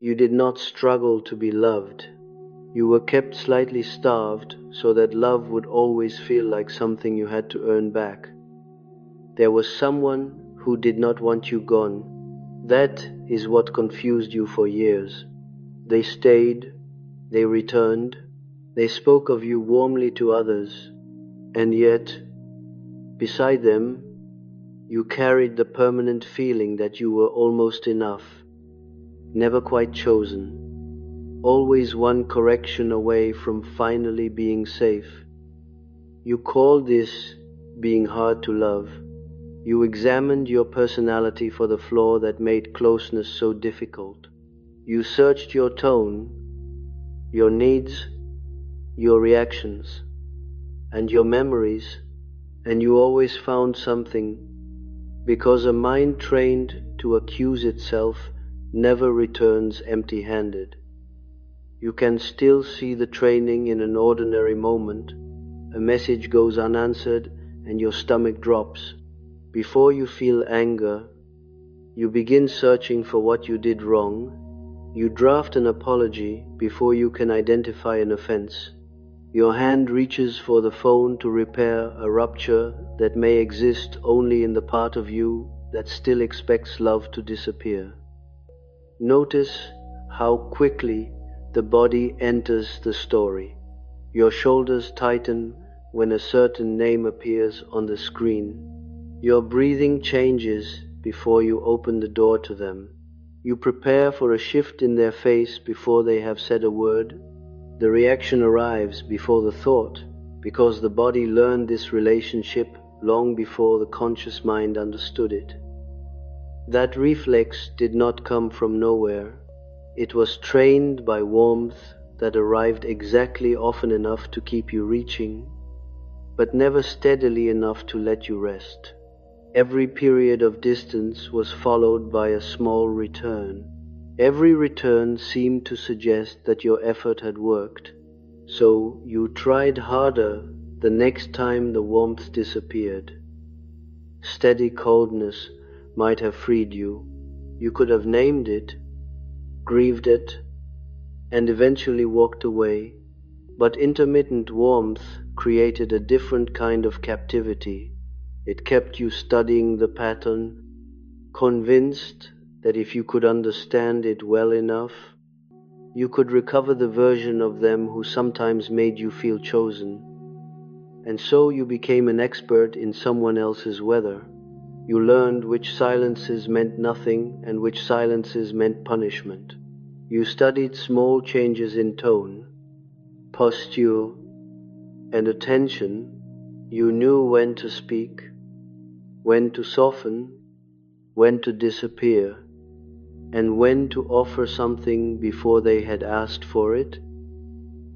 You did not struggle to be loved. You were kept slightly starved so that love would always feel like something you had to earn back. There was someone who did not want you gone. That is what confused you for years. They stayed, they returned, they spoke of you warmly to others, and yet, beside them, you carried the permanent feeling that you were almost enough, never quite chosen, always one correction away from finally being safe. You called this being hard to love. You examined your personality for the flaw that made closeness so difficult. You searched your tone, your needs, your reactions, and your memories, and you always found something, because a mind trained to accuse itself never returns empty-handed. You can still see the training in an ordinary moment. A message goes unanswered and your stomach drops. Before you feel anger, you begin searching for what you did wrong. You draft an apology before you can identify an offense. Your hand reaches for the phone to repair a rupture that may exist only in the part of you that still expects love to disappear. Notice how quickly the body enters the story. Your shoulders tighten when a certain name appears on the screen. Your breathing changes before you open the door to them. You prepare for a shift in their face before they have said a word. The reaction arrives before the thought, because the body learned this relationship long before the conscious mind understood it. That reflex did not come from nowhere. It was trained by warmth that arrived exactly often enough to keep you reaching, but never steadily enough to let you rest. Every period of distance was followed by a small return. Every return seemed to suggest that your effort had worked, so you tried harder the next time the warmth disappeared. Steady coldness might have freed you. You could have named it, grieved it, and eventually walked away, but intermittent warmth created a different kind of captivity. It kept you studying the pattern, convinced that if you could understand it well enough, you could recover the version of them who sometimes made you feel chosen. And so you became an expert in someone else's weather. You learned which silences meant nothing and which silences meant punishment. You studied small changes in tone, posture, and attention. You knew when to speak, when to soften, when to disappear, and when to offer something before they had asked for it.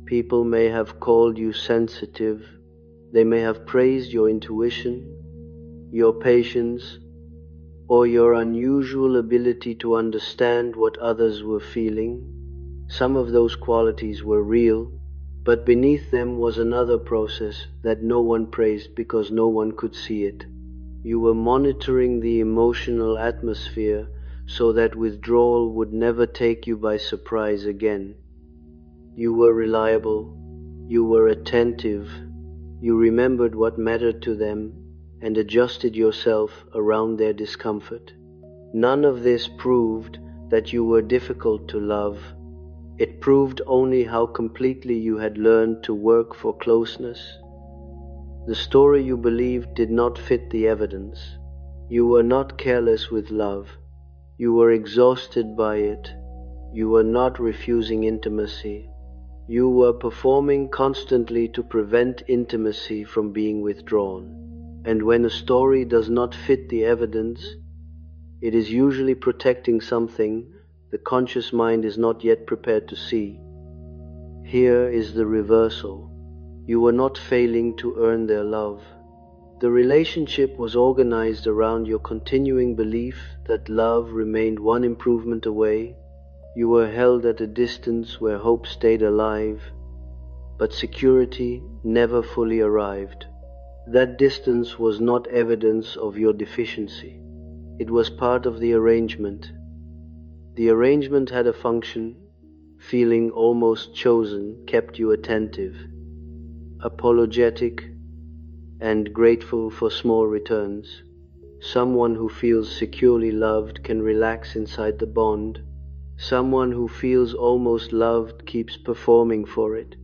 People may have called you sensitive. They may have praised your intuition, your patience, or your unusual ability to understand what others were feeling. Some of those qualities were real, but beneath them was another process that no one praised because no one could see it. You were monitoring the emotional atmosphere so that withdrawal would never take you by surprise again. You were reliable, you were attentive, you remembered what mattered to them and adjusted yourself around their discomfort. None of this proved that you were difficult to love. It proved only how completely you had learned to work for closeness. The story you believed did not fit the evidence. You were not careless with love. You were exhausted by it. You were not refusing intimacy. You were performing constantly to prevent intimacy from being withdrawn. And when a story does not fit the evidence, it is usually protecting something the conscious mind is not yet prepared to see. Here is the reversal. You were not failing to earn their love. The relationship was organized around your continuing belief that love remained one improvement away. You were held at a distance where hope stayed alive, but security never fully arrived. That distance was not evidence of your deficiency. It was part of the arrangement. The arrangement had a function. Feeling almost chosen kept you attentive, apologetic, and grateful for small returns. Someone who feels securely loved can relax inside the bond. Someone who feels almost loved keeps performing for it.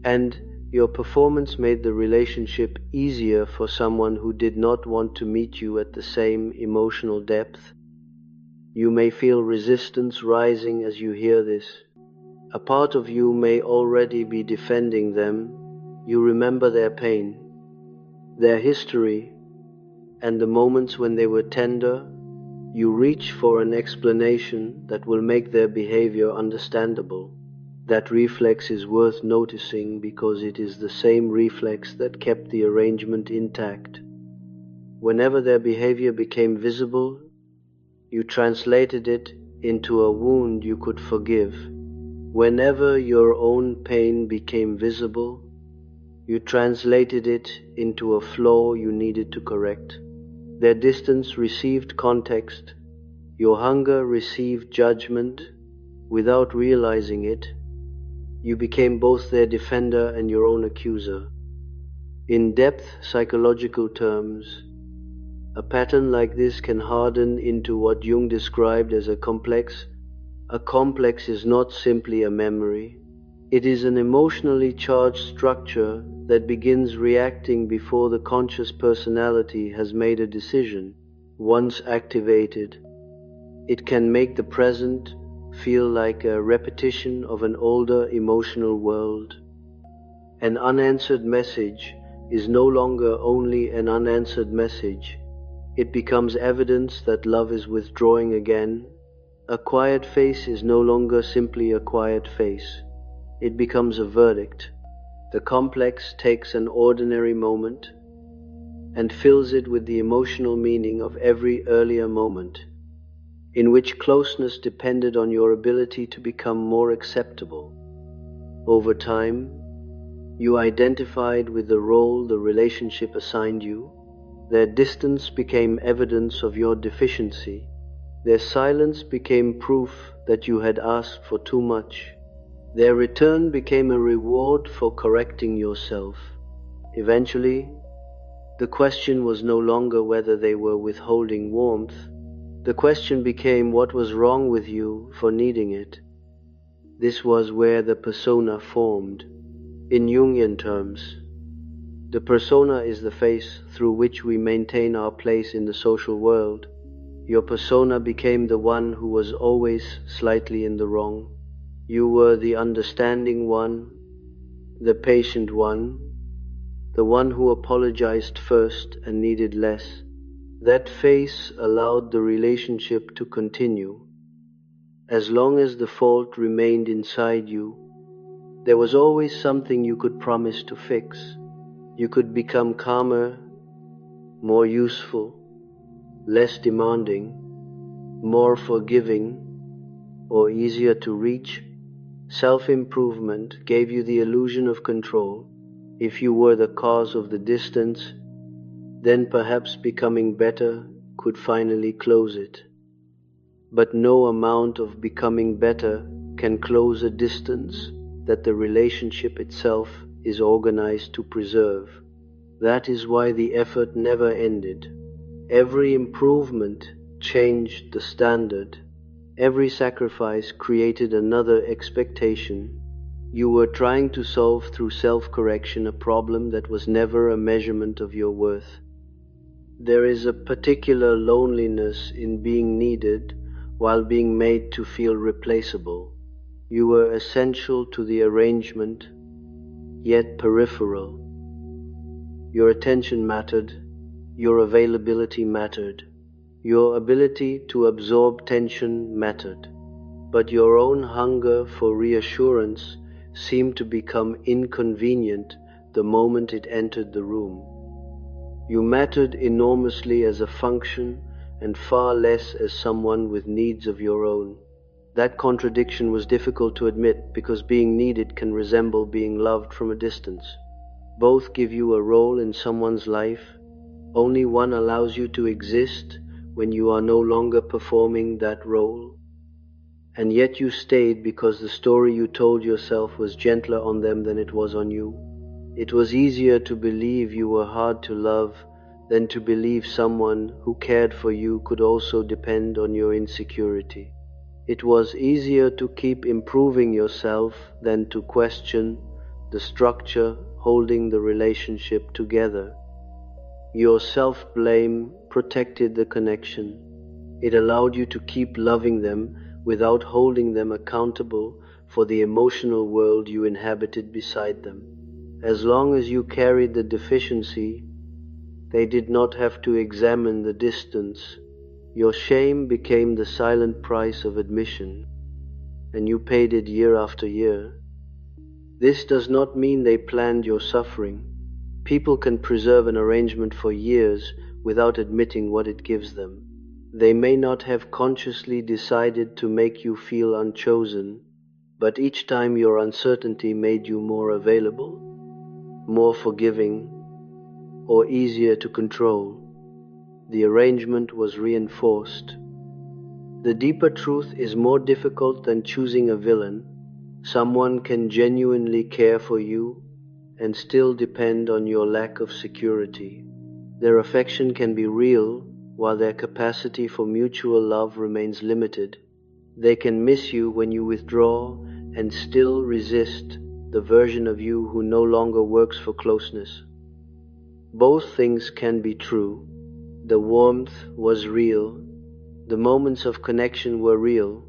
And your performance made the relationship easier for someone who did not want to meet you at the same emotional depth. You may feel resistance rising as you hear this. A part of you may already be defending them. You remember their pain, their history, and the moments when they were tender. You reach for an explanation that will make their behavior understandable. That reflex is worth noticing because it is the same reflex that kept the arrangement intact. Whenever their behavior became visible, you translated it into a wound you could forgive. Whenever your own pain became visible, you translated it into a flaw you needed to correct. Their distance received context. Your hunger received judgment. Without realizing it, you became both their defender and your own accuser. In depth psychological terms, a pattern like this can harden into what Jung described as a complex. A complex is not simply a memory. It is an emotionally charged structure that begins reacting before the conscious personality has made a decision. Once activated, it can make the present feel like a repetition of an older emotional world. An unanswered message is no longer only an unanswered message. It becomes evidence that love is withdrawing again. A quiet face is no longer simply a quiet face. It becomes a verdict. The complex takes an ordinary moment and fills it with the emotional meaning of every earlier moment, in which closeness depended on your ability to become more acceptable. Over time, you identified with the role the relationship assigned you. Their distance became evidence of your deficiency. Their silence became proof that you had asked for too much. Their return became a reward for correcting yourself. Eventually, the question was no longer whether they were withholding warmth. The question became what was wrong with you for needing it. This was where the persona formed. In Jungian terms, the persona is the face through which we maintain our place in the social world. Your persona became the one who was always slightly in the wrong. You were the understanding one, the patient one, the one who apologized first and needed less. That face allowed the relationship to continue. As long as the fault remained inside you, there was always something you could promise to fix. You could become calmer, more useful, less demanding, more forgiving, or easier to reach. Self-improvement gave you the illusion of control. If you were the cause of the distance, then perhaps becoming better could finally close it. But no amount of becoming better can close a distance that the relationship itself is organized to preserve. That is why the effort never ended. Every improvement changed the standard. Every sacrifice created another expectation. You were trying to solve through self-correction a problem that was never a measurement of your worth. There is a particular loneliness in being needed while being made to feel replaceable. You were essential to the arrangement, yet peripheral. Your attention mattered, your availability mattered. Your ability to absorb tension mattered, but your own hunger for reassurance seemed to become inconvenient the moment it entered the room. You mattered enormously as a function and far less as someone with needs of your own. That contradiction was difficult to admit because being needed can resemble being loved from a distance. Both give you a role in someone's life. Only one allows you to exist when you are no longer performing that role. And yet you stayed because the story you told yourself was gentler on them than it was on you. It was easier to believe you were hard to love than to believe someone who cared for you could also depend on your insecurity. It was easier to keep improving yourself than to question the structure holding the relationship together. Your self-blame protected the connection. It allowed you to keep loving them without holding them accountable for the emotional world you inhabited beside them. As long as you carried the deficiency, they did not have to examine the distance. Your shame became the silent price of admission, and you paid it year after year. This does not mean they planned your suffering. People can preserve an arrangement for years without admitting what it gives them. They may not have consciously decided to make you feel unchosen, but each time your uncertainty made you more available, more forgiving, or easier to control, the arrangement was reinforced. The deeper truth is more difficult than choosing a villain. Someone can genuinely care for you and still depend on your lack of security. Their affection can be real while their capacity for mutual love remains limited. They can miss you when you withdraw and still resist the version of you who no longer works for closeness. Both things can be true. The warmth was real, the moments of connection were real,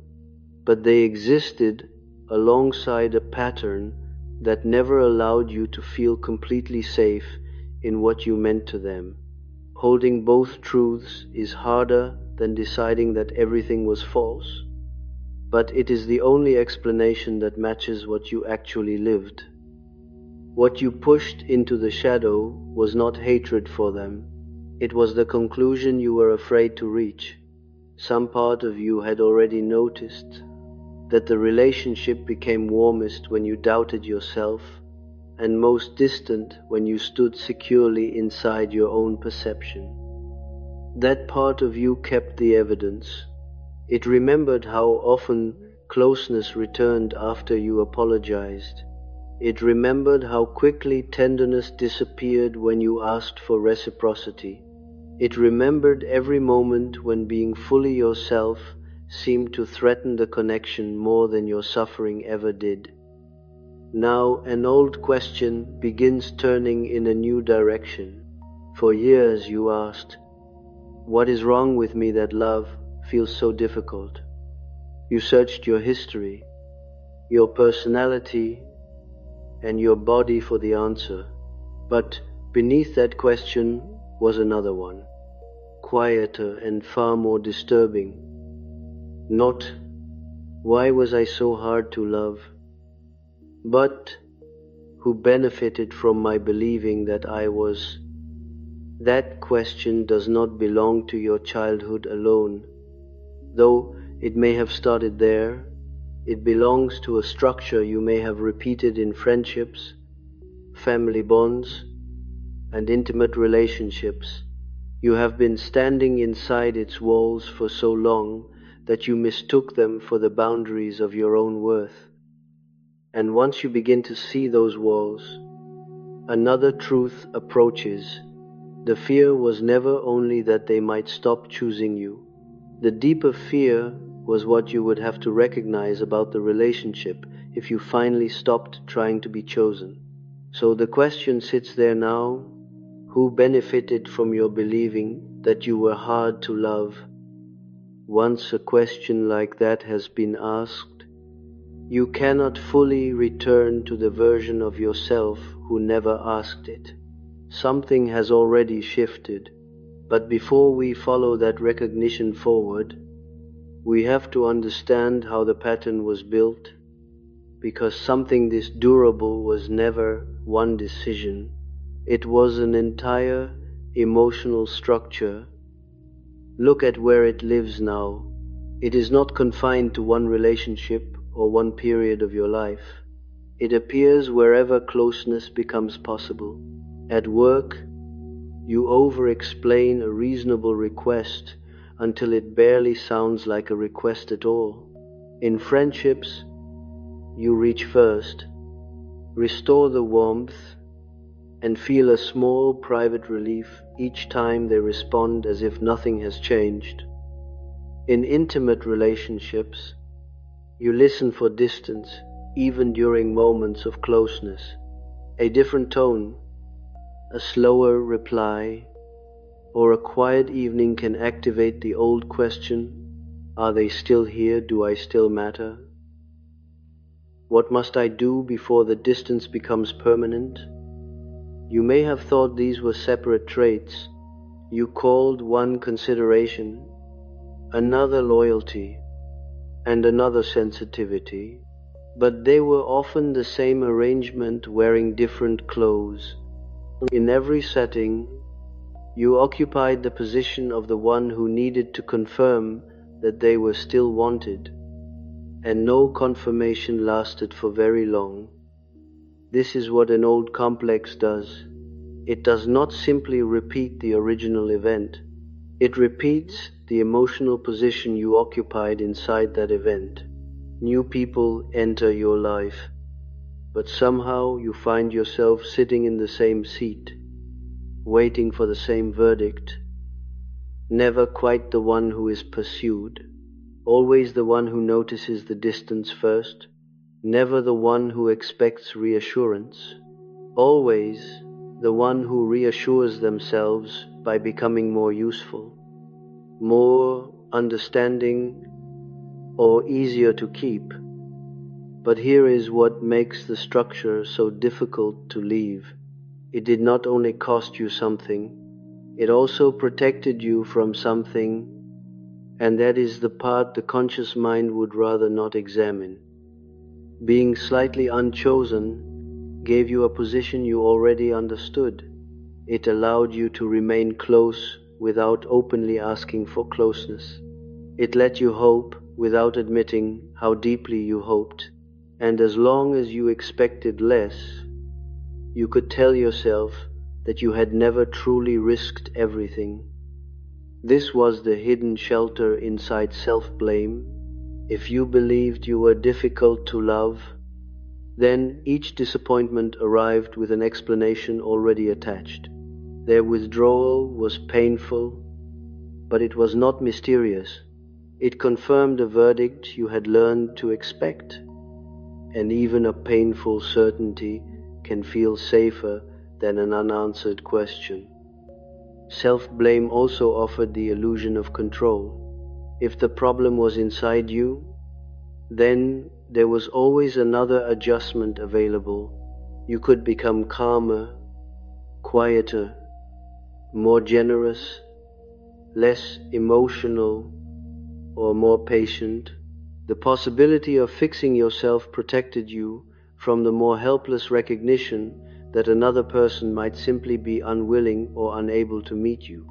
but they existed alongside a pattern that never allowed you to feel completely safe in what you meant to them. Holding both truths is harder than deciding that everything was false, but it is the only explanation that matches what you actually lived. What you pushed into the shadow was not hatred for them. It was the conclusion you were afraid to reach. Some part of you had already noticed that the relationship became warmest when you doubted yourself, and most distant when you stood securely inside your own perception. That part of you kept the evidence. It remembered how often closeness returned after you apologized. It remembered how quickly tenderness disappeared when you asked for reciprocity. It remembered every moment when being fully yourself seemed to threaten the connection more than your suffering ever did. Now an old question begins turning in a new direction. For years you asked, "What is wrong with me that love feels so difficult?" You searched your history, your personality, and your body for the answer. But beneath that question was another one, quieter and far more disturbing. Not, "Why was I so hard to love?" but, "Who benefited from my believing that I was?" That question does not belong to your childhood alone. Though it may have started there, it belongs to a structure you may have repeated in friendships, family bonds, and intimate relationships. You have been standing inside its walls for so long that you mistook them for the boundaries of your own worth. And once you begin to see those walls, another truth approaches. The fear was never only that they might stop choosing you. The deeper fear was what you would have to recognize about the relationship if you finally stopped trying to be chosen. So the question sits there now, who benefited from your believing that you were hard to love? Once a question like that has been asked, you cannot fully return to the version of yourself who never asked it. Something has already shifted, but before we follow that recognition forward, we have to understand how the pattern was built, because something this durable was never one decision. It was an entire emotional structure. Look at where it lives now. It is not confined to one relationship or one period of your life. It appears wherever closeness becomes possible. At work, you over-explain a reasonable request until it barely sounds like a request at all. In friendships, you reach first, restore the warmth, and feel a small private relief each time they respond as if nothing has changed. In intimate relationships, you listen for distance, even during moments of closeness. A different tone, a slower reply, or a quiet evening can activate the old question, are they still here? Do I still matter? What must I do before the distance becomes permanent? You may have thought these were separate traits. You called one consideration, another loyalty, and another sensitivity, but they were often the same arrangement wearing different clothes. In every setting, you occupied the position of the one who needed to confirm that they were still wanted, and no confirmation lasted for very long. This is what an old complex does. It does not simply repeat the original event. It repeats the emotional position you occupied inside that event. New people enter your life, but somehow you find yourself sitting in the same seat, waiting for the same verdict. Never quite the one who is pursued, always the one who notices the distance first, never the one who expects reassurance, always the one who reassures themselves by becoming more useful, more understanding, or easier to keep. But here is what makes the structure so difficult to leave. It did not only cost you something, it also protected you from something, and that is the part the conscious mind would rather not examine. Being slightly unchosen gave you a position you already understood. It allowed you to remain close without openly asking for closeness. It let you hope without admitting how deeply you hoped. And as long as you expected less, you could tell yourself that you had never truly risked everything. This was the hidden shelter inside self-blame. If you believed you were difficult to love, then each disappointment arrived with an explanation already attached. Their withdrawal was painful, but it was not mysterious. It confirmed a verdict you had learned to expect, and even a painful certainty can feel safer than an unanswered question. Self-blame also offered the illusion of control. If the problem was inside you, then there was always another adjustment available. You could become calmer, quieter, more generous, less emotional, or more patient. The possibility of fixing yourself protected you from the more helpless recognition that another person might simply be unwilling or unable to meet you.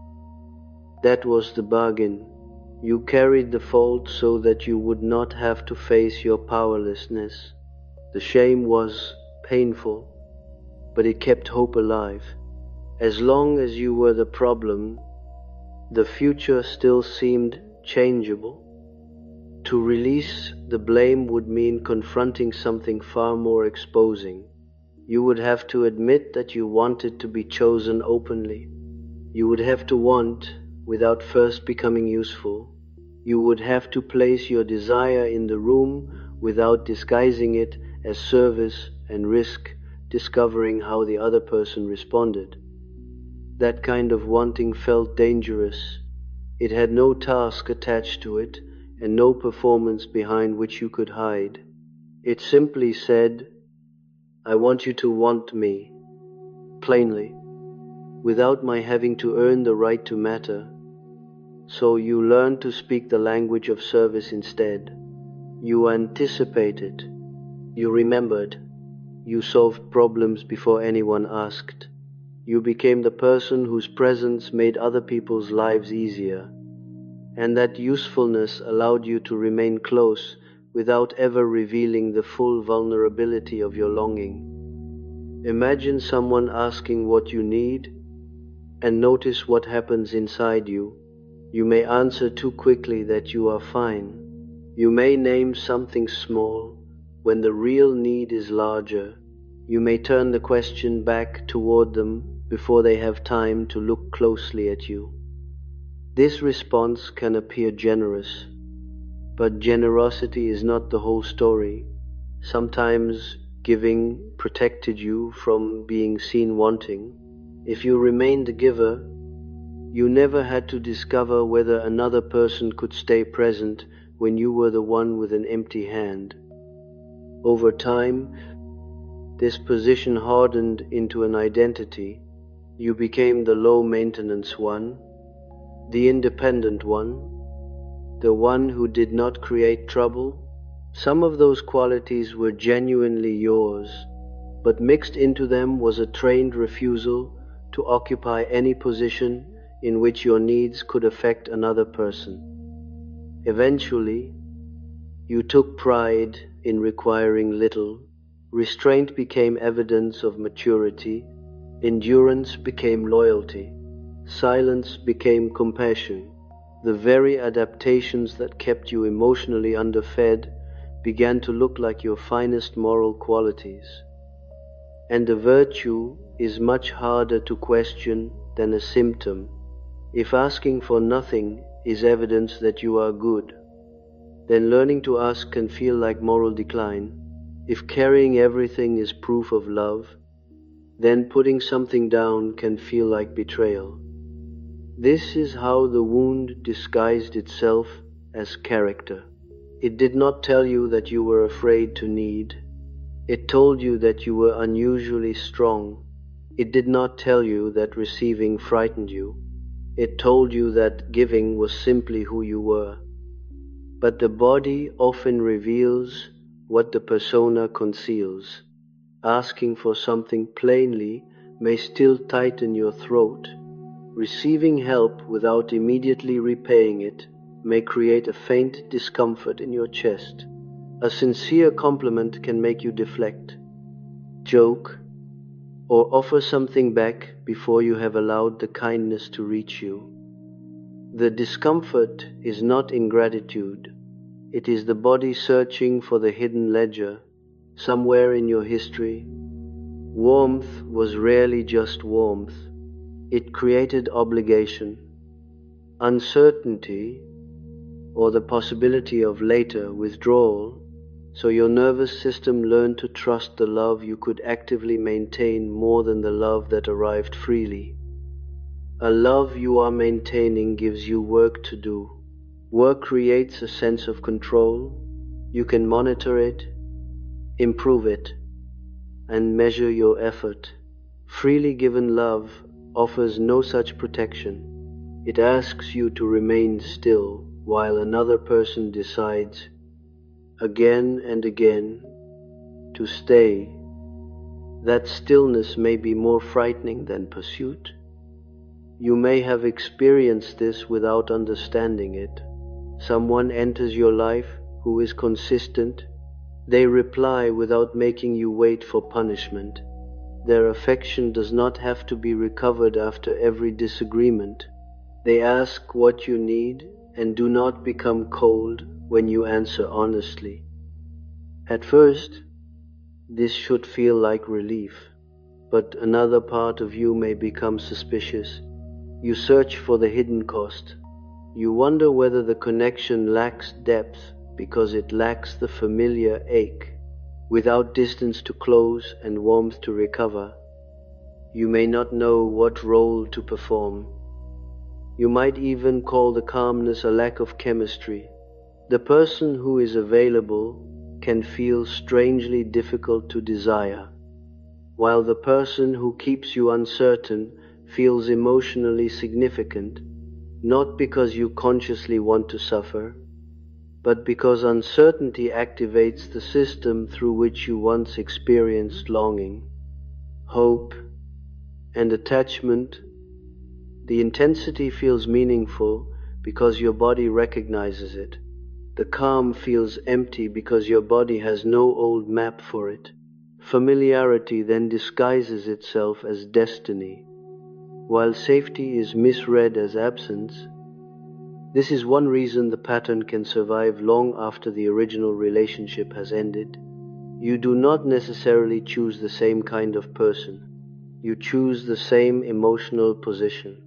That was the bargain. You carried the fault so that you would not have to face your powerlessness. The shame was painful, but it kept hope alive. As long as you were the problem, the future still seemed changeable. To release the blame would mean confronting something far more exposing. You would have to admit that you wanted to be chosen openly. You would have to want without first becoming useful. You would have to place your desire in the room without disguising it as service and risk discovering how the other person responded. That kind of wanting felt dangerous. It had no task attached to it and no performance behind which you could hide. It simply said, I want you to want me, plainly, without my having to earn the right to matter. So you learned to speak the language of service instead. You anticipated, you remembered, you solved problems before anyone asked. You became the person whose presence made other people's lives easier. And that usefulness allowed you to remain close without ever revealing the full vulnerability of your longing. Imagine someone asking what you need, and notice what happens inside you. You may answer too quickly that you are fine, You may name something small when the real need is larger. You may turn the question back toward them before they have time to look closely at you. This response can appear generous, but generosity is not the whole story. Sometimes giving protected you from being seen wanting. If you remained the giver, you never had to discover whether another person could stay present when you were the one with an empty hand. Over time, this position hardened into an identity. You became the low-maintenance one, the independent one, the one who did not create trouble. Some of those qualities were genuinely yours, but mixed into them was a trained refusal to occupy any position in which your needs could affect another person. Eventually, you took pride in requiring little. Restraint became evidence of maturity. Endurance became loyalty. Silence became compassion. The very adaptations that kept you emotionally underfed began to look like your finest moral qualities. And a virtue is much harder to question than a symptom. If asking for nothing is evidence that you are good, then learning to ask can feel like moral decline. If carrying everything is proof of love, then putting something down can feel like betrayal. This is how the wound disguised itself as character. It did not tell you that you were afraid to need. It told you that you were unusually strong. It did not tell you that receiving frightened you. It told you that giving was simply who you were. But the body often reveals what the persona conceals. Asking for something plainly may still tighten your throat. Receiving help without immediately repaying it may create a faint discomfort in your chest. A sincere compliment can make you deflect, joke, or offer something back before you have allowed the kindness to reach you. The discomfort is not ingratitude. It is the body searching for the hidden ledger somewhere in your history. Warmth was rarely just warmth. It created obligation, uncertainty, or the possibility of later withdrawal, so your nervous system learned to trust the love you could actively maintain more than the love that arrived freely. A love you are maintaining gives you work to do. Work creates a sense of control. You can monitor it, improve it, and measure your effort. Freely given love offers no such protection. It asks you to remain still while another person decides, again and again, to stay. That stillness may be more frightening than pursuit. You may have experienced this without understanding it. Someone enters your life who is consistent. They reply without making you wait for punishment. Their affection does not have to be recovered after every disagreement. They ask what you need and do not become cold when you answer honestly. At first, this should feel like relief, but another part of you may become suspicious. You search for the hidden cost. You wonder whether the connection lacks depth because it lacks the familiar ache. Without distance to close and warmth to recover, you may not know what role to perform. You might even call the calmness a lack of chemistry. The person who is available can feel strangely difficult to desire, while the person who keeps you uncertain feels emotionally significant, not because you consciously want to suffer, but because uncertainty activates the system through which you once experienced longing, hope, and attachment. The intensity feels meaningful because your body recognizes it. The calm feels empty because your body has no old map for it. Familiarity then disguises itself as destiny. While safety is misread as absence, This is one reason the pattern can survive long after the original relationship has ended. You do not necessarily choose the same kind of person. You choose the same emotional position.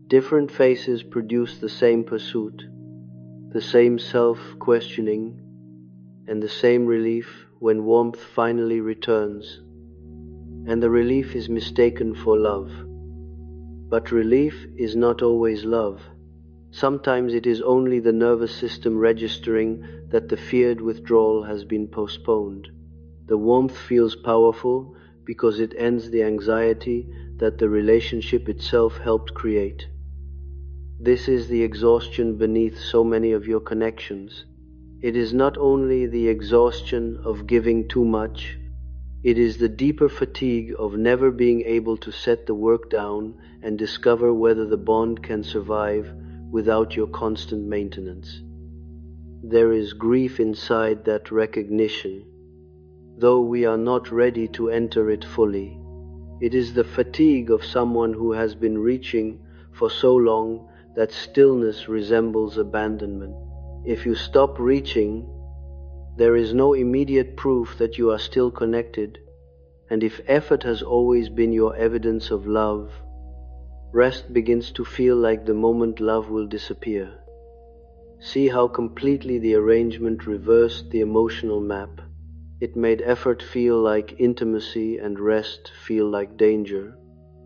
Different faces produce the same pursuit, the same self-questioning, and the same relief when warmth finally returns. And the relief is mistaken for love. But relief is not always love. Sometimes it is only the nervous system registering that the feared withdrawal has been postponed. The warmth feels powerful because it ends the anxiety that the relationship itself helped create. This is the exhaustion beneath so many of your connections. It is not only the exhaustion of giving too much, it is the deeper fatigue of never being able to set the work down and discover whether the bond can survive without your constant maintenance. There is grief inside that recognition, though we are not ready to enter it fully. It is the fatigue of someone who has been reaching for so long that stillness resembles abandonment. If you stop reaching, there is no immediate proof that you are still connected, and if effort has always been your evidence of love, rest begins to feel like the moment love will disappear. See how completely the arrangement reversed the emotional map. It made effort feel like intimacy and rest feel like danger.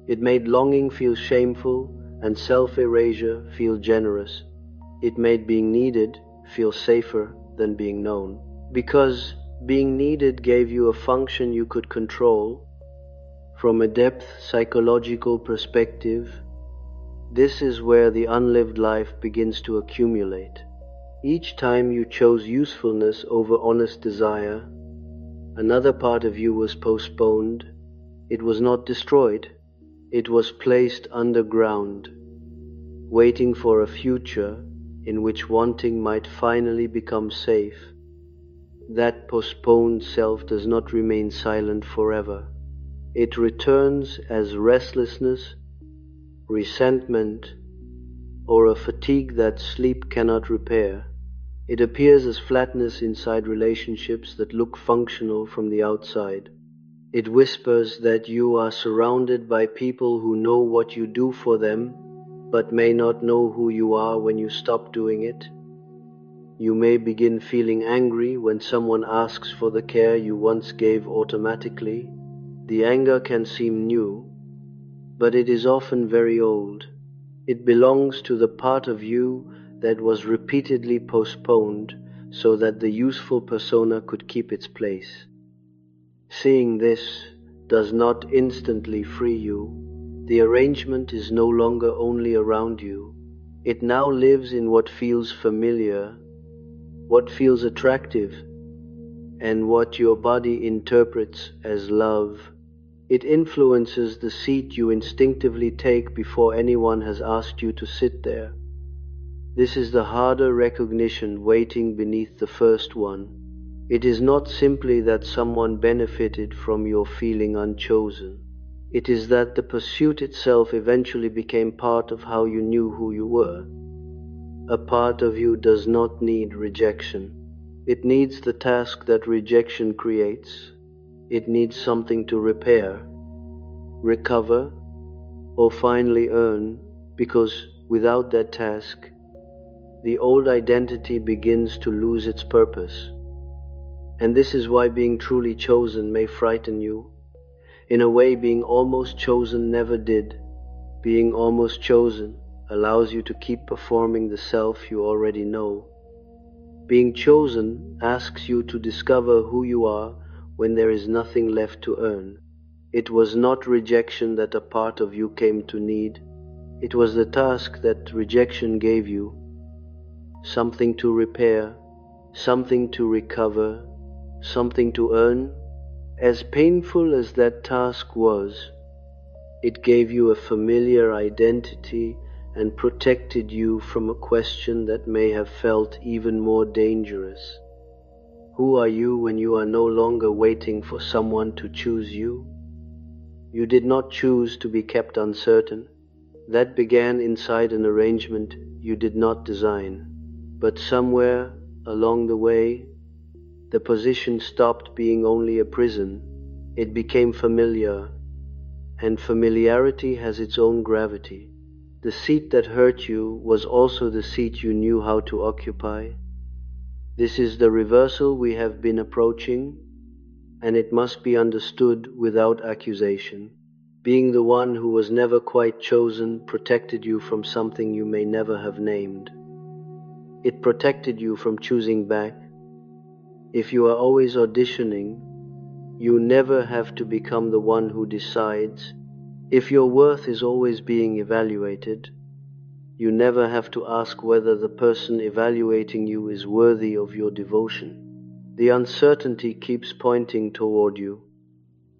It made longing feel shameful and self-erasure feel generous. It made being needed feel safer than being known. Because being needed gave you a function you could control. From a depth psychological perspective, this is where the unlived life begins to accumulate. Each time you chose usefulness over honest desire, another part of you was postponed. It was not destroyed. It was placed underground, waiting for a future in which wanting might finally become safe. That postponed self does not remain silent forever. It returns as restlessness, resentment, or a fatigue that sleep cannot repair. It appears as flatness inside relationships that look functional from the outside. It whispers that you are surrounded by people who know what you do for them, but may not know who you are when you stop doing it. You may begin feeling angry when someone asks for the care you once gave automatically. The anger can seem new, but it is often very old. It belongs to the part of you that was repeatedly postponed so that the useful persona could keep its place. Seeing this does not instantly free you. The arrangement is no longer only around you. It now lives in what feels familiar, what feels attractive, and what your body interprets as love. It influences the seat you instinctively take before anyone has asked you to sit there. This is the harder recognition waiting beneath the first one. It is not simply that someone benefited from your feeling unchosen. It is that the pursuit itself eventually became part of how you knew who you were. A part of you does not need rejection. It needs the task that rejection creates. It needs something to repair, recover, or finally earn, because without that task, the old identity begins to lose its purpose. And this is why being truly chosen may frighten you. In a way, being almost chosen never did. Being almost chosen allows you to keep performing the self you already know. Being chosen asks you to discover who you are when there is nothing left to earn. It was not rejection that a part of you came to need. It was the task that rejection gave you. Something to repair, something to recover, something to earn. As painful as that task was, it gave you a familiar identity and protected you from a question that may have felt even more dangerous. Who are you when you are no longer waiting for someone to choose you? You did not choose to be kept uncertain. That began inside an arrangement you did not design. But somewhere along the way, the position stopped being only a prison. It became familiar, and familiarity has its own gravity. The seat that hurt you was also the seat you knew how to occupy. This is the reversal we have been approaching, and it must be understood without accusation. Being the one who was never quite chosen protected you from something you may never have named. It protected you from choosing back. If you are always auditioning, you never have to become the one who decides. If your worth is always being evaluated, you never have to ask whether the person evaluating you is worthy of your devotion. The uncertainty keeps pointing toward you,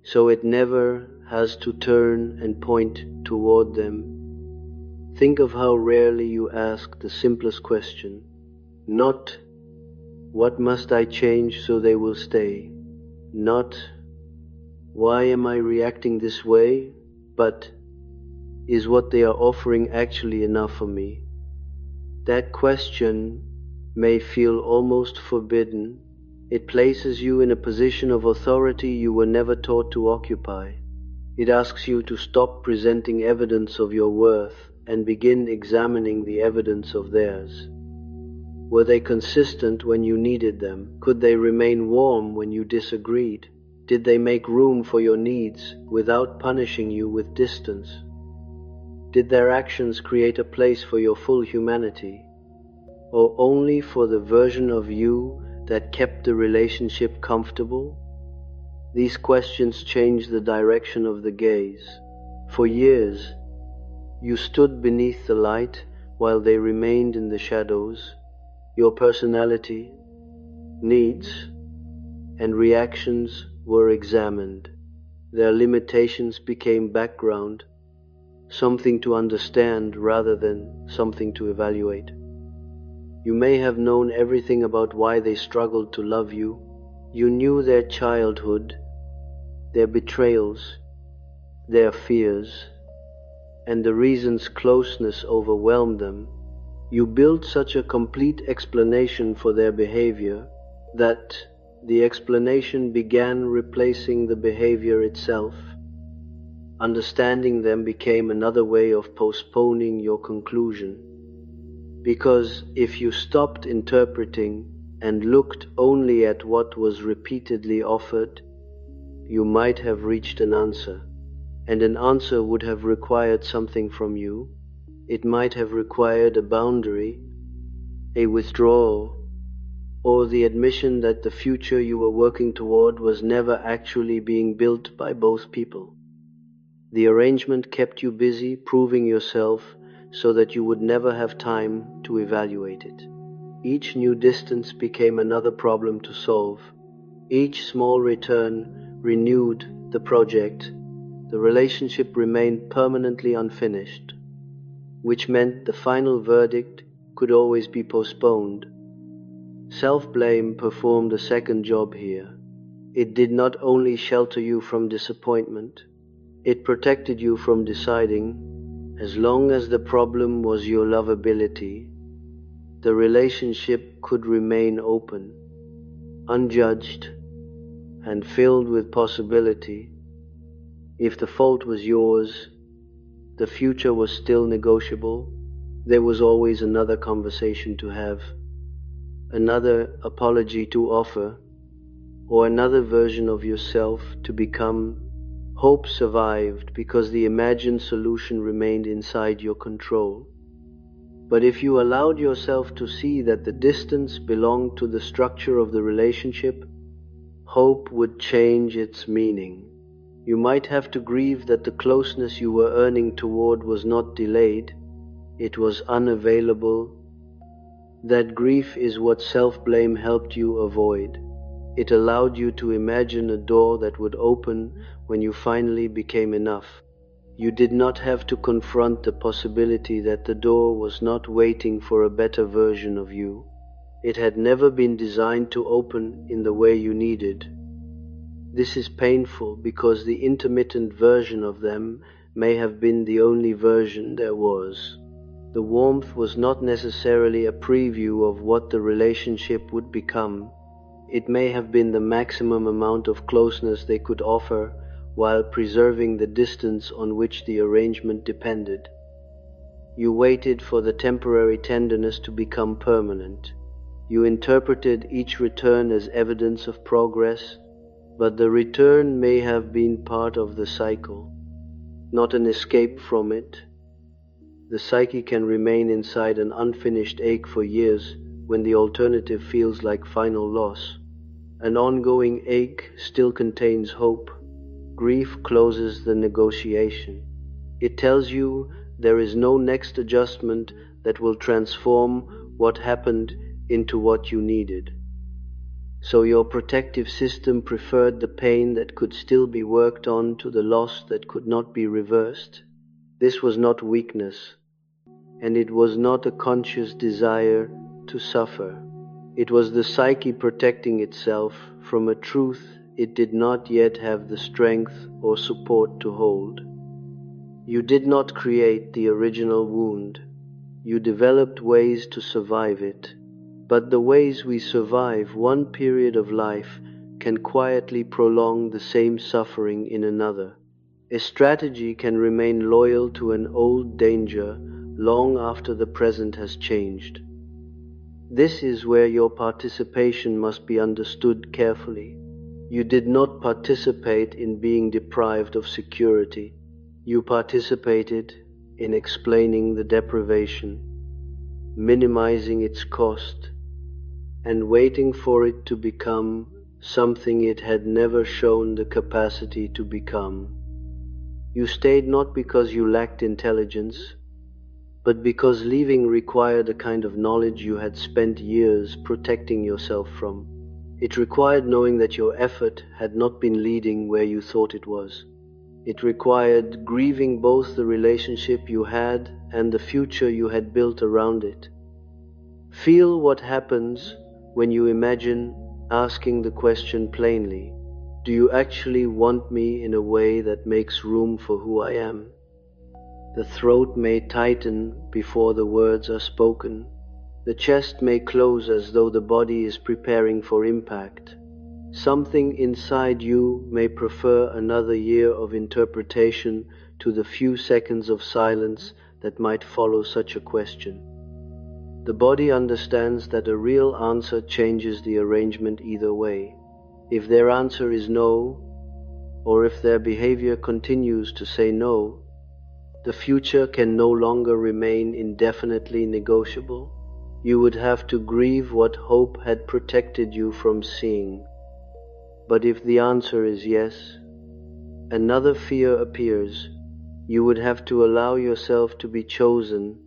so it never has to turn and point toward them. Think of how rarely you ask the simplest question, not what must I change so they will stay, not why am I reacting this way, but is what they are offering actually enough for me? That question may feel almost forbidden. It places you in a position of authority you were never taught to occupy. It asks you to stop presenting evidence of your worth and begin examining the evidence of theirs. Were they consistent when you needed them? Could they remain warm when you disagreed? Did they make room for your needs without punishing you with distance? Did their actions create a place for your full humanity, or only for the version of you that kept the relationship comfortable? These questions change the direction of the gaze. For years, you stood beneath the light while they remained in the shadows. Your personality, needs, and reactions were examined. Their limitations became background, something to understand rather than something to evaluate. You may have known everything about why they struggled to love you. You knew their childhood, their betrayals, their fears, and the reasons closeness overwhelmed them. You built such a complete explanation for their behavior that the explanation began replacing the behavior itself. Understanding them became another way of postponing your conclusion. Because if you stopped interpreting and looked only at what was repeatedly offered, you might have reached an answer. And an answer would have required something from you. It might have required a boundary, a withdrawal, or the admission that the future you were working toward was never actually being built by both people. The arrangement kept you busy proving yourself so that you would never have time to evaluate it. Each new distance became another problem to solve. Each small return renewed the project. The relationship remained permanently unfinished, which meant the final verdict could always be postponed. Self-blame performed a second job here. It did not only shelter you from disappointment, it protected you from deciding, as long as the problem was your lovability, the relationship could remain open, unjudged, and filled with possibility. If the fault was yours, the future was still negotiable. There was always another conversation to have, another apology to offer, or another version of yourself to become. Hope survived because the imagined solution remained inside your control. But if you allowed yourself to see that the distance belonged to the structure of the relationship, hope would change its meaning. You might have to grieve that the closeness you were earning toward was not delayed, it was unavailable. That grief is what self-blame helped you avoid. It allowed you to imagine a door that would open when you finally became enough. You did not have to confront the possibility that the door was not waiting for a better version of you. It had never been designed to open in the way you needed. This is painful because the intermittent version of them may have been the only version there was. The warmth was not necessarily a preview of what the relationship would become. It may have been the maximum amount of closeness they could offer, while preserving the distance on which the arrangement depended. You waited for the temporary tenderness to become permanent. You interpreted each return as evidence of progress, but the return may have been part of the cycle, not an escape from it. The psyche can remain inside an unfinished ache for years when the alternative feels like final loss. An ongoing ache still contains hope. Grief closes the negotiation. It tells you there is no next adjustment that will transform what happened into what you needed. So your protective system preferred the pain that could still be worked on to the loss that could not be reversed. This was not weakness, and it was not a conscious desire to suffer. It was the psyche protecting itself from a truth it did not yet have the strength or support to hold. You did not create the original wound. You developed ways to survive it. But the ways we survive one period of life can quietly prolong the same suffering in another. A strategy can remain loyal to an old danger long after the present has changed. This is where your participation must be understood carefully. You did not participate in being deprived of security. You participated in explaining the deprivation, minimizing its cost, and waiting for it to become something it had never shown the capacity to become. You stayed not because you lacked intelligence, but because leaving required a kind of knowledge you had spent years protecting yourself from. It required knowing that your effort had not been leading where you thought it was. It required grieving both the relationship you had and the future you had built around it. Feel what happens when you imagine asking the question plainly, do you actually want me in a way that makes room for who I am? The throat may tighten before the words are spoken. The chest may close as though the body is preparing for impact. Something inside you may prefer another year of interpretation to the few seconds of silence that might follow such a question. The body understands that a real answer changes the arrangement either way. If their answer is no, or if their behavior continues to say no, the future can no longer remain indefinitely negotiable. You would have to grieve what hope had protected you from seeing. But if the answer is yes, another fear appears. You would have to allow yourself to be chosen.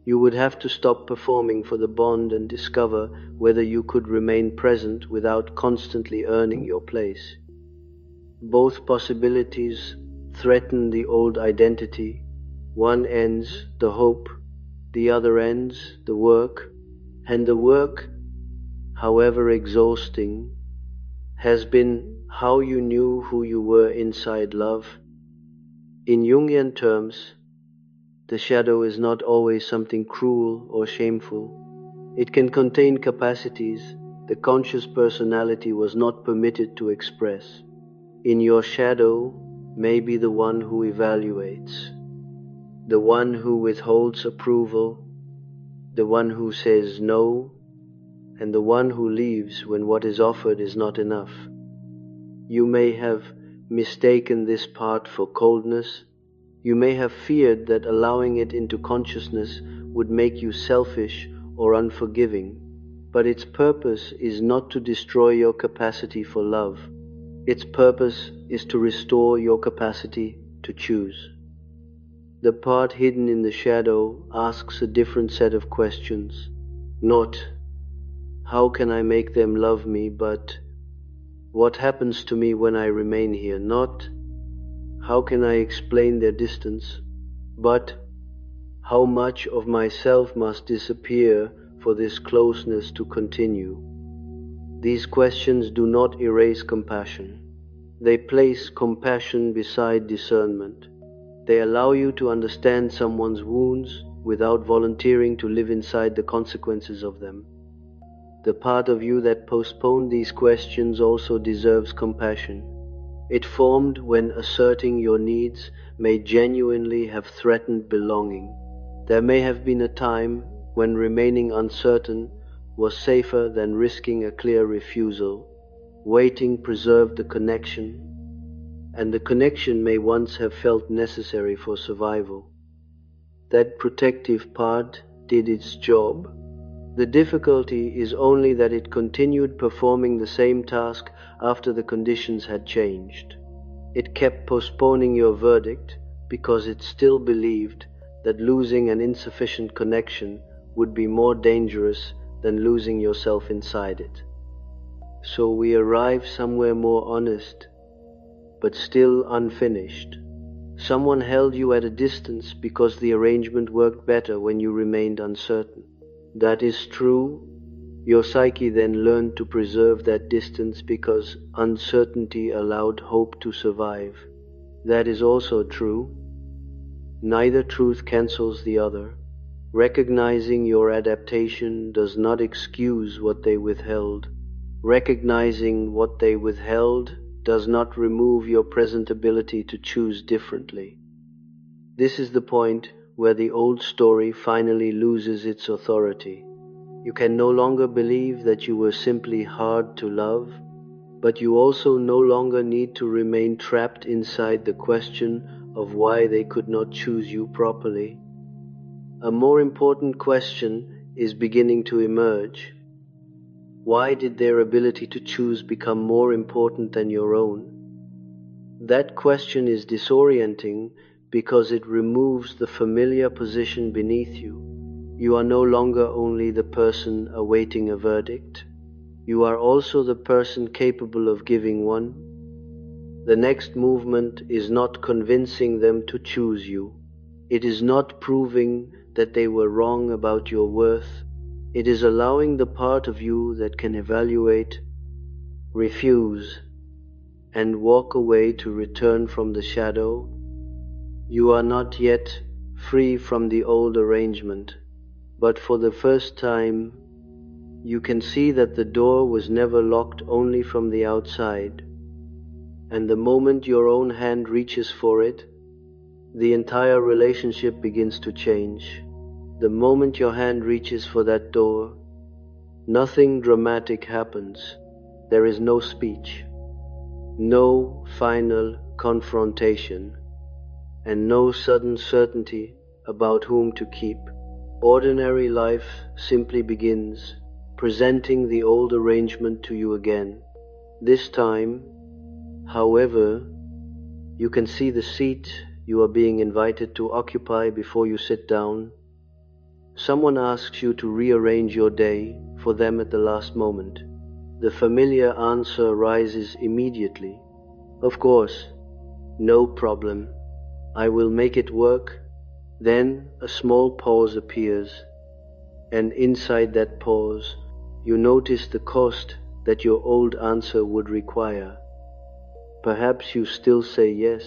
You would have to stop performing for the bond and discover whether you could remain present without constantly earning your place. Both possibilities threaten the old identity. One ends the hope, the other ends the work, and the work, however exhausting, has been how you knew who you were inside love. In Jungian terms, the shadow is not always something cruel or shameful. It can contain capacities the conscious personality was not permitted to express. In your shadow may be the one who evaluates, the one who withholds approval, the one who says no, and the one who leaves when what is offered is not enough. You may have mistaken this part for coldness. You may have feared that allowing it into consciousness would make you selfish or unforgiving, but its purpose is not to destroy your capacity for love. Its purpose is to restore your capacity to choose. The part hidden in the shadow asks a different set of questions. Not, how can I make them love me, but what happens to me when I remain here? Not, how can I explain their distance, but how much of myself must disappear for this closeness to continue? These questions do not erase compassion. They place compassion beside discernment. They allow you to understand someone's wounds without volunteering to live inside the consequences of them. The part of you that postponed these questions also deserves compassion. It formed when asserting your needs may genuinely have threatened belonging. There may have been a time when remaining uncertain was safer than risking a clear refusal. Waiting preserved the connection, and the connection may once have felt necessary for survival. That protective part did its job. The difficulty is only that it continued performing the same task after the conditions had changed. It kept postponing your verdict because it still believed that losing an insufficient connection would be more dangerous than losing yourself inside it. So we arrive somewhere more honest, but still unfinished. Someone held you at a distance because the arrangement worked better when you remained uncertain. That is true. Your psyche then learned to preserve that distance because uncertainty allowed hope to survive. That is also true. Neither truth cancels the other. Recognizing your adaptation does not excuse what they withheld. Recognizing what they withheld does not remove your present ability to choose differently. This is the point where the old story finally loses its authority. You can no longer believe that you were simply hard to love, but you also no longer need to remain trapped inside the question of why they could not choose you properly. A more important question is beginning to emerge. Why did their ability to choose become more important than your own? That question is disorienting because it removes the familiar position beneath you. You are no longer only the person awaiting a verdict. You are also the person capable of giving one. The next movement is not convincing them to choose you. It is not proving that they were wrong about your worth. It is allowing the part of you that can evaluate, refuse, and walk away to return from the shadow. You are not yet free from the old arrangement, but for the first time, you can see that the door was never locked only from the outside, and the moment your own hand reaches for it, the entire relationship begins to change. The moment your hand reaches for that door, nothing dramatic happens. There is no speech, no final confrontation, and no sudden certainty about whom to keep. Ordinary life simply begins, presenting the old arrangement to you again. This time, however, you can see the seat you are being invited to occupy before you sit down. Someone asks you to rearrange your day for them at the last moment. The familiar answer arises immediately. Of course, no problem. I will make it work. Then a small pause appears, and inside that pause, you notice the cost that your old answer would require. Perhaps you still say yes.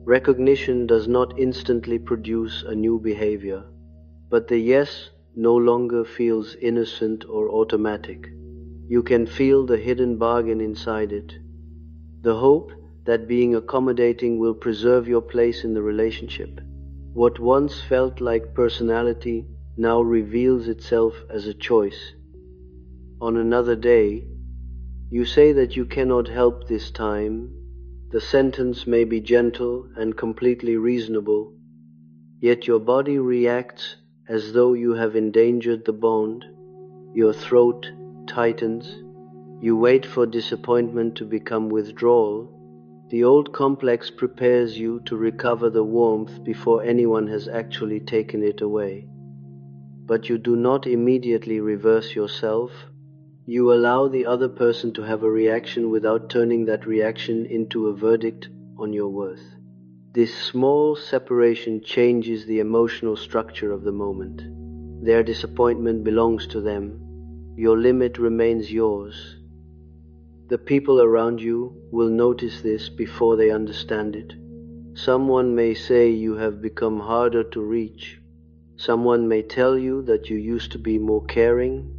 Recognition does not instantly produce a new behavior, but the yes no longer feels innocent or automatic. You can feel the hidden bargain inside it. The hope that being accommodating will preserve your place in the relationship. What once felt like personality now reveals itself as a choice. On another day, you say that you cannot help this time. The sentence may be gentle and completely reasonable, yet your body reacts as though you have endangered the bond. Your throat tightens. You wait for disappointment to become withdrawal. The old complex prepares you to recover the warmth before anyone has actually taken it away. But you do not immediately reverse yourself. You allow the other person to have a reaction without turning that reaction into a verdict on your worth. This small separation changes the emotional structure of the moment. Their disappointment belongs to them. Your limit remains yours. The people around you will notice this before they understand it. Someone may say you have become harder to reach. Someone may tell you that you used to be more caring.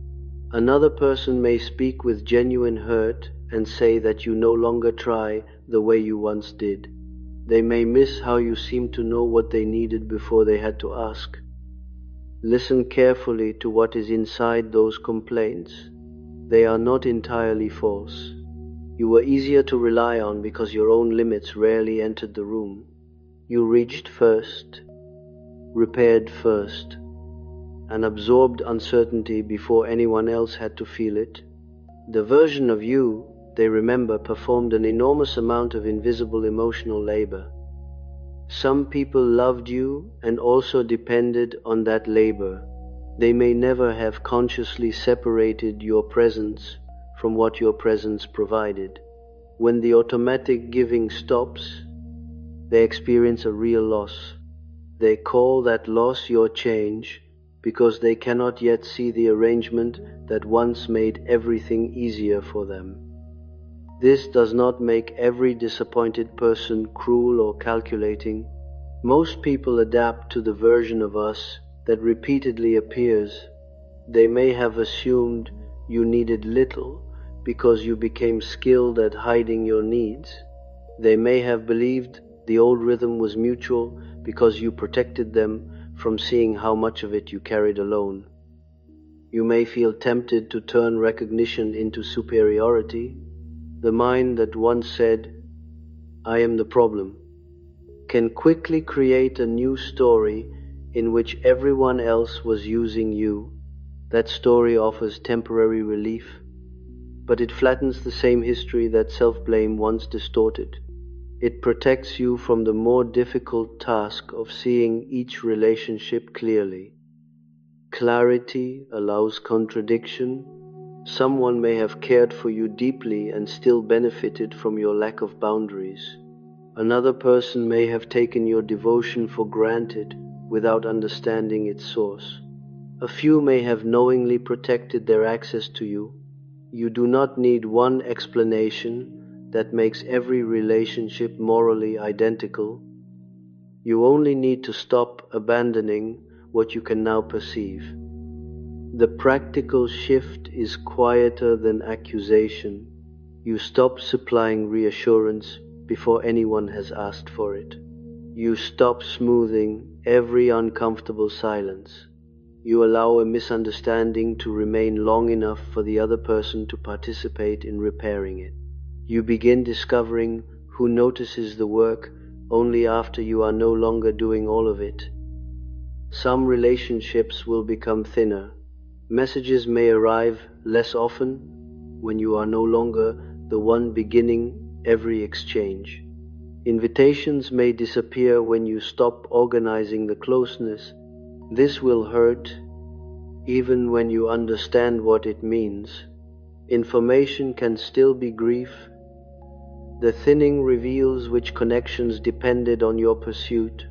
Another person may speak with genuine hurt and say that you no longer try the way you once did. They may miss how you seemed to know what they needed before they had to ask. Listen carefully to what is inside those complaints. They are not entirely false. You were easier to rely on because your own limits rarely entered the room. You reached first, repaired first, and absorbed uncertainty before anyone else had to feel it. The version of you they remember performed an enormous amount of invisible emotional labor. Some people loved you and also depended on that labor. They may never have consciously separated your presence from what your presence provided. When the automatic giving stops, they experience a real loss. They call that loss your change because they cannot yet see the arrangement that once made everything easier for them. This does not make every disappointed person cruel or calculating. Most people adapt to the version of us that repeatedly appears. They may have assumed you needed little because you became skilled at hiding your needs. They may have believed the old rhythm was mutual because you protected them from seeing how much of it you carried alone. You may feel tempted to turn recognition into superiority. The mind that once said, "I am the problem," can quickly create a new story in which everyone else was using you. That story offers temporary relief, but it flattens the same history that self-blame once distorted. It protects you from the more difficult task of seeing each relationship clearly. Clarity allows contradiction. Someone may have cared for you deeply and still benefited from your lack of boundaries. Another person may have taken your devotion for granted without understanding its source. A few may have knowingly protected their access to you. You do not need one explanation that makes every relationship morally identical. You only need to stop abandoning what you can now perceive. The practical shift is quieter than accusation. You stop supplying reassurance before anyone has asked for it. You stop smoothing every uncomfortable silence. You allow a misunderstanding to remain long enough for the other person to participate in repairing it. You begin discovering who notices the work only after you are no longer doing all of it. Some relationships will become thinner. Messages may arrive less often when you are no longer the one beginning every exchange. Invitations may disappear when you stop organizing the closeness. This will hurt even when you understand what it means. Information can still be grief. The thinning reveals which connections depended on your pursuit.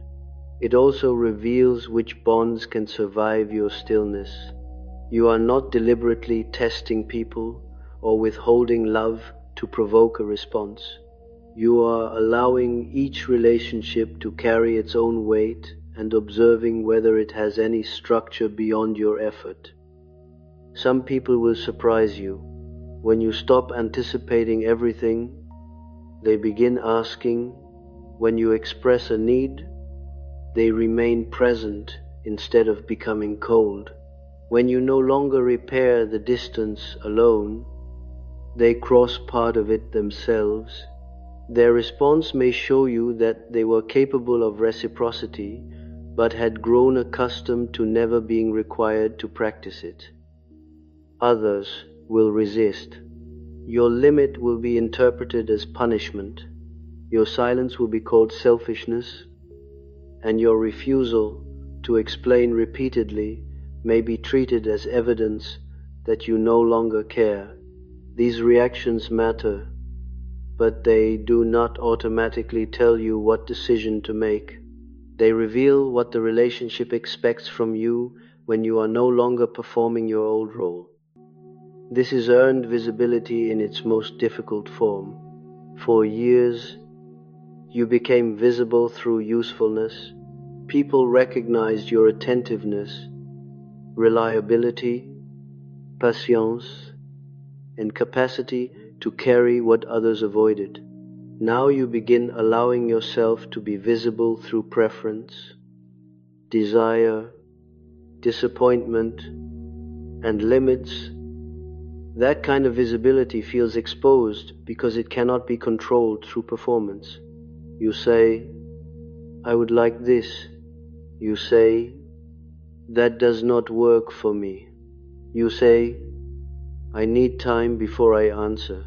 It also reveals which bonds can survive your stillness. You are not deliberately testing people or withholding love to provoke a response. You are allowing each relationship to carry its own weight and observing whether it has any structure beyond your effort. Some people will surprise you. When you stop anticipating everything, they begin asking. When you express a need, they remain present instead of becoming cold. When you no longer repair the distance alone, they cross part of it themselves. Their response may show you that they were capable of reciprocity, but had grown accustomed to never being required to practice it. Others will resist. Your limit will be interpreted as punishment. Your silence will be called selfishness, and your refusal to explain repeatedly may be treated as evidence that you no longer care. These reactions matter, but they do not automatically tell you what decision to make. They reveal what the relationship expects from you when you are no longer performing your old role. This is earned visibility in its most difficult form. For years, You became visible through usefulness. People recognized your attentiveness, reliability, patience, and capacity to carry what others avoided. Now you begin allowing yourself to be visible through preference, desire, disappointment, and limits. That kind of visibility feels exposed because it cannot be controlled through performance. You say, "I would like this." You say, "That does not work for me." You say, "I need time before I answer."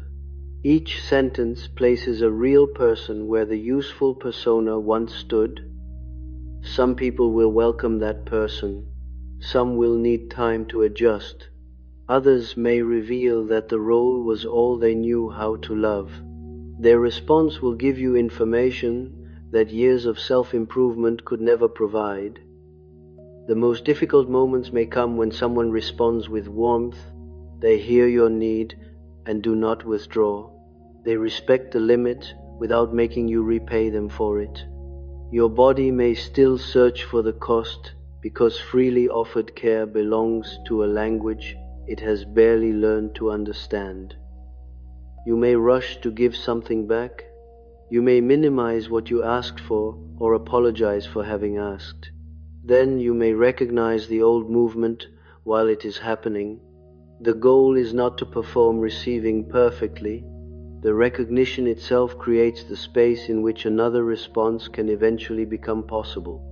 Each sentence places a real person where the useful persona once stood. Some people will welcome that person. Some will need time to adjust. Others may reveal that the role was all they knew how to love. Their response will give you information that years of self-improvement could never provide. The most difficult moments may come when someone responds with warmth. They hear your need and do not withdraw. They respect the limit without making you repay them for it. Your body may still search for the cost because freely offered care belongs to a language it has barely learned to understand. You may rush to give something back. You may minimize what you asked for or apologize for having asked. Then you may recognize the old movement while it is happening. The goal is not to perform receiving perfectly. The recognition itself creates the space in which another response can eventually become possible.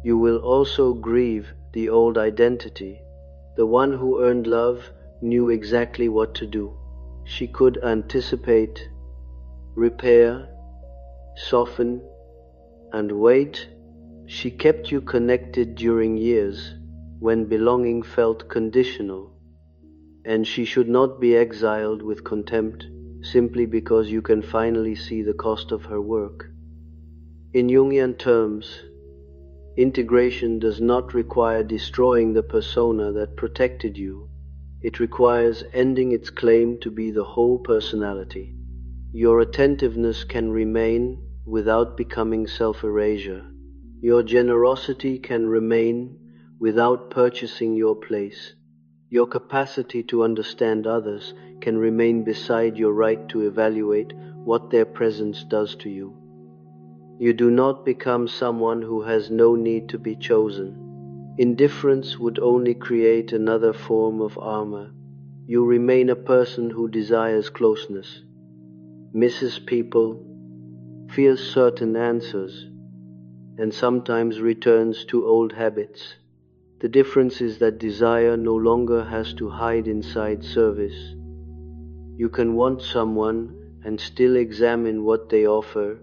You will also grieve the old identity. The one who earned love knew exactly what to do. She could anticipate, repair, soften, and wait. She kept you connected during years when belonging felt conditional, and she should not be exiled with contempt simply because you can finally see the cost of her work. In Jungian terms, integration does not require destroying the persona that protected you. It requires ending its claim to be the whole personality. Your attentiveness can remain without becoming self-erasure. Your generosity can remain without purchasing your place. Your capacity to understand others can remain beside your right to evaluate what their presence does to you. You do not become someone who has no need to be chosen. Indifference would only create another form of armor. You remain a person who desires closeness, misses people, fears certain answers, and sometimes returns to old habits. The difference is that desire no longer has to hide inside service. You can want someone and still examine what they offer.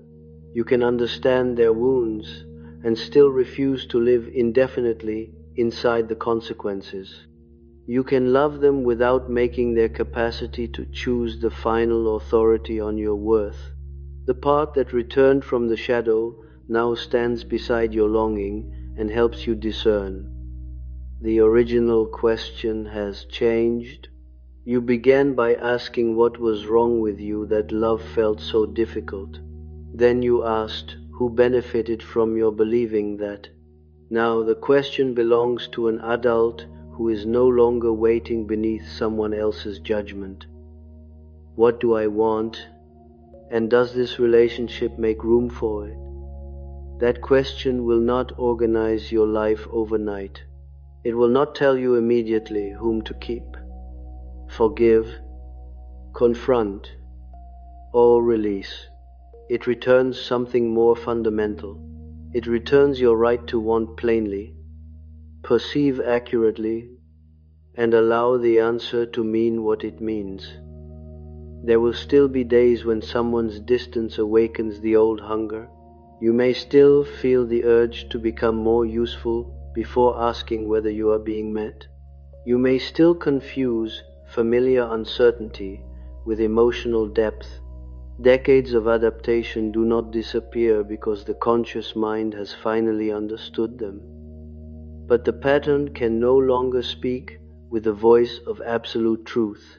You can understand their wounds and still refuse to live indefinitely inside the consequences. You can love them without making their capacity to choose the final authority on your worth. The part that returned from the shadow now stands beside your longing and helps you discern. The original question has changed. You began by asking what was wrong with you that love felt so difficult. Then you asked who benefited from your believing that. Now the question belongs to an adult who is no longer waiting beneath someone else's judgment. What do I want? And does this relationship make room for it? That question will not organize your life overnight. It will not tell you immediately whom to keep, forgive, confront, or release. It returns something more fundamental. It returns your right to want plainly, perceive accurately, and allow the answer to mean what it means. There will still be days when someone's distance awakens the old hunger. You may still feel the urge to become more useful before asking whether you are being met. You may still confuse familiar uncertainty with emotional depth. Decades of adaptation do not disappear because the conscious mind has finally understood them. But the pattern can no longer speak with the voice of absolute truth.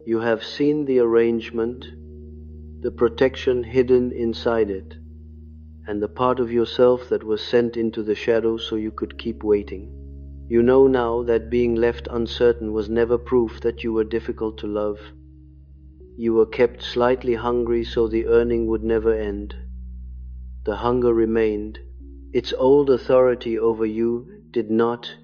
You have seen the arrangement, the protection hidden inside it. and the part of yourself that was sent into the shadows so you could keep waiting. You know now that being left uncertain was never proof that you were difficult to love. You were kept slightly hungry so the yearning would never end. The hunger remained. Its old authority over you did not